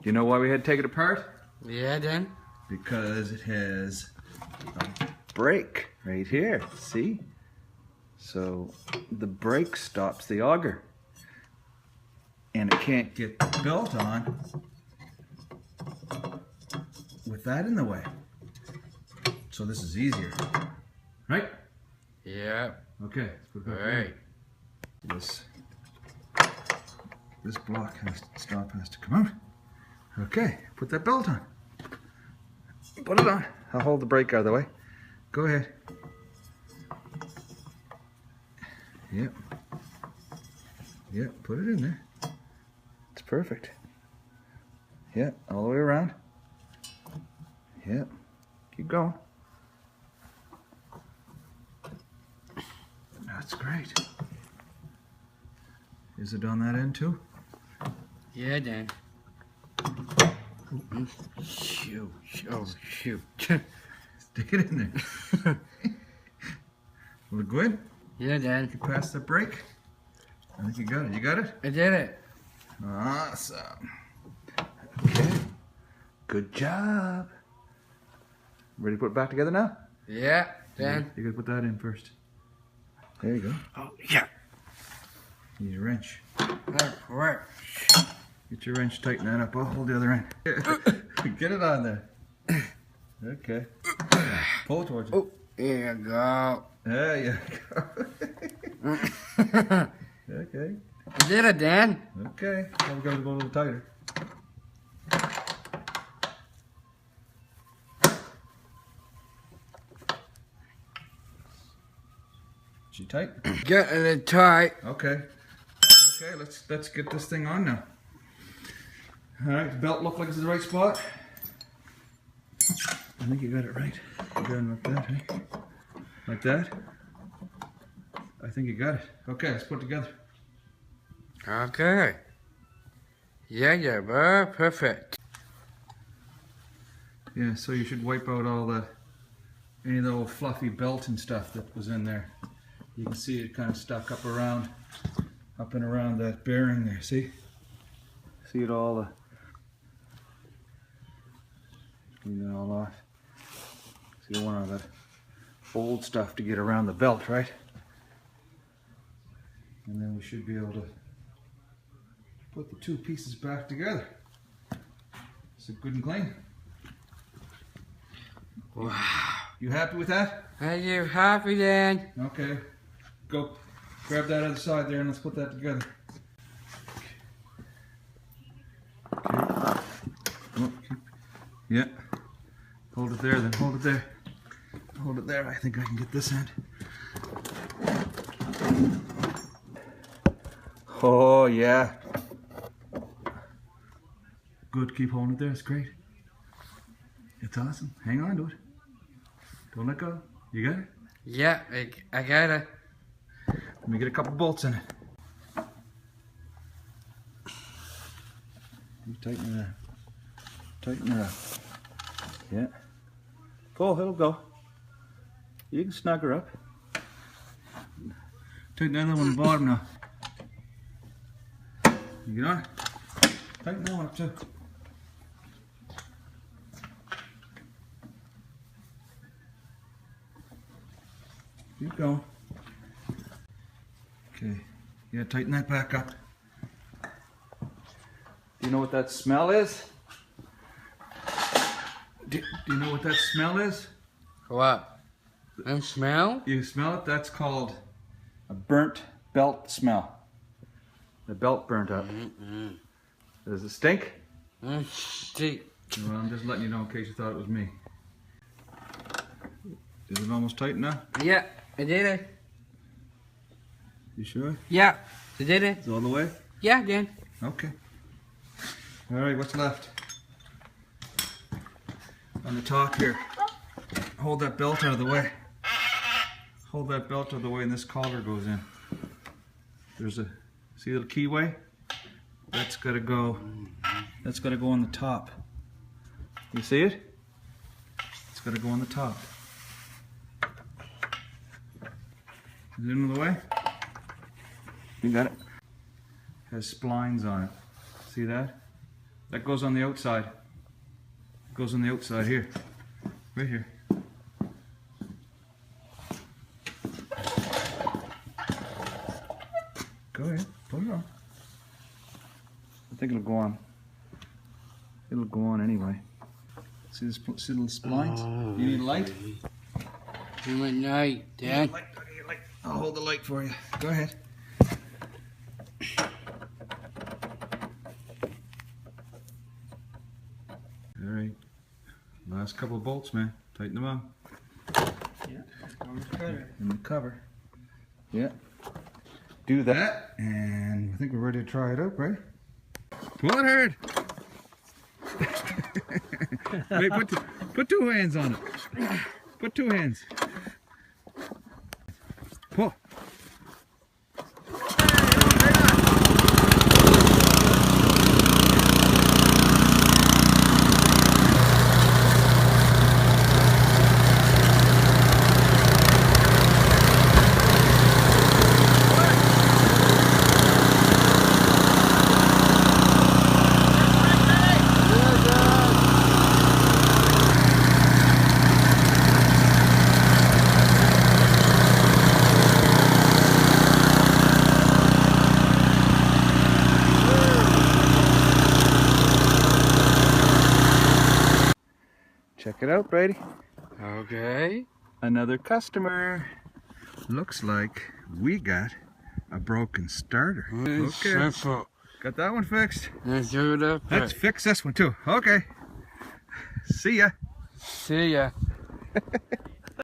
Do you know why we had to take it apart? Yeah, Dan. Because it has a brake right here, see? So the brake stops the auger. And it can't get the belt on with that in the way. So this is easier, right? Yeah. Okay, let's put it back Right. in. This block stop has to come out. Okay, put that belt on. Put it on. I'll hold the brake out of the way. Go ahead. Yep. Yep, put it in there. It's perfect. Yep, all the way around. Yep. Keep going. That's great. Is it on that end too? Yeah, Dan. Shoot. Oh, shoot. Stick it in there. Look good? Yeah, Dan. You passed the brake? I think you got it. You got it? I did it. Awesome. Okay. Good job. Ready to put it back together now? Yeah, Dan. You gotta put that in first. There you go. Oh, yeah. Use your wrench. That's correct. Get your wrench, tighten that up. I'll hold the other end. Get it on there. Okay. Pull it towards you. Oh, here you go. There you go. Okay. I did it, Dan. Okay. Now we gotta go a little tighter. Is she tight? Getting it tight. Okay. Okay, let's get this thing on now. Alright, the belt look like it's in the right spot. I think you got it right. You got it like that, eh? Like that? I think you got it. Okay, let's put it together. Okay. Yeah, bro. Perfect. Yeah, so you should wipe out all any of the old fluffy belt and stuff that was in there. You can see it kind of stuck up and around that bearing there, see? See it all, clean it all off. See, you want all that old stuff to get around the belt, right? And then we should be able to put the two pieces back together. Is it good and clean? Wow. You happy with that? Are you happy, Dan? Okay. Go grab that other side there and let's put that together. Okay. Oh, yeah. Hold it there then. Hold it there. Hold it there. I think I can get this end. Oh, yeah. Good. Keep holding it there. It's great. It's awesome. Hang on to it. Don't let go. You got it? Yeah, I got it. Let me get a couple bolts in it. You tighten it up. Tighten it up. Yeah. Pull, it'll go. You can snug her up. Tighten the other one on the bottom now. You get on it? Tighten that one up too. Keep going. Okay, yeah, tighten that back up. Do you know what that smell is? Do you know what that smell is? What? And smell? You smell it? That's called a burnt belt smell. The belt burnt up. Does it stink? Stink. Well, I'm just letting you know in case you thought it was me. Is it almost tight now? Yeah, I did it. You sure? Yeah, I did it. It's all the way? Yeah, Dan. Okay. All right, what's left? On the top here. Hold that belt out of the way. Hold that belt out of the way and this collar goes in. There's a, see the little keyway? That's gotta go on the top. You see it? It's gotta go on the top. Is it in the way? You got it. Has splines on it. See that? That goes on the outside. Goes on the outside here. Right here. Go ahead, put it on. I think it'll go on. It'll go on anyway. See this little splines? You need a light? You want light, Dad? Light. Okay, light. I'll hold the light for you. Go ahead. All right. Last couple of bolts, man. Tighten them up. Yeah. In the cover. Yeah. Do that, and I think we're ready to try it out, right? Pull it hard. Wait, put two hands on it. Put two hands. Pull. Check it out, Brady. Okay. Another customer. Looks like we got a broken starter. It's simple. Got that one fixed. Let's do it up. Let's fix this one too. Okay. See ya. See ya.